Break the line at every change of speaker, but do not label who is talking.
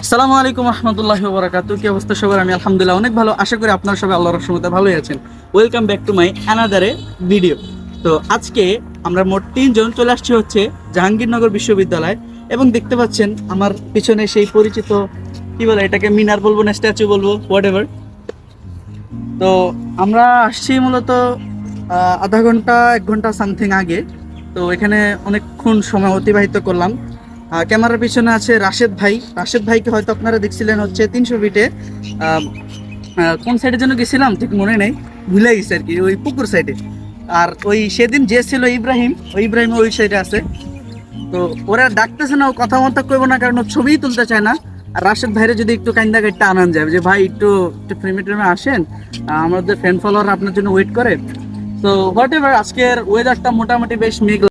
আসসালামু আলাইকুম রহমতুল্লাহি ওয়া বারাকাতুহু। কি অবস্থা সবার? আমি আলহামদুলিল্লাহ অনেক ভালো। আশা করি আপনারা সবাই আল্লাহর রহমতে ভালোই আছেন। Welcome back to my another video. তো আজকে আমরা মোট 3 জন চলে আসছি হচ্ছে জাহাঙ্গীরনগর বিশ্ববিদ্যালয়, এবং দেখতে পাচ্ছেন আমার পিছনে সেই পরিচিত, কি বলে এটাকে, মিনার বলবো না স্ট্যাচু বলবো, হোয়াট এভার। তো আমরা আসছি মূলত আধা ঘন্টা 1 ঘন্টা সামথিং আগে। তো এখানে অনেকক্ষণ সময় অতিবাহিত করলাম। ক্যামেরার পিছনে আছে রাশেদ ভাই। রাশেদ ভাইকে হয়তো আপনারা দেখছিলেন হচ্ছে 300 ফিটে কোন সাইডে যেন গেছিলাম ঠিক মনে নেই, ভুলে গেছি আর কি, ওই পুকুর সাইডে। আর ওই সেদিন যে ছিল ইব্রাহিম, ওই ইব্রাহিম ওই সাইডে আছে। তো ওরা ডাকতেছে না, ও কথা মতো করবো না, কারণ ও ছবিই তুলতে চায় না। আর রাশেদ ভাইরে যদি একটু কাইন্দা কাইটটা আনান যায় যে ভাই একটু একটু ফ্রেমে ট্রেমে আসেন, আমাদের ফ্যান ফলোয়ার আপনার জন্য ওয়েট করে। তো হোয়াট এভার, আজকের ওয়েদারটা মোটামুটি বেশ মেঘলা।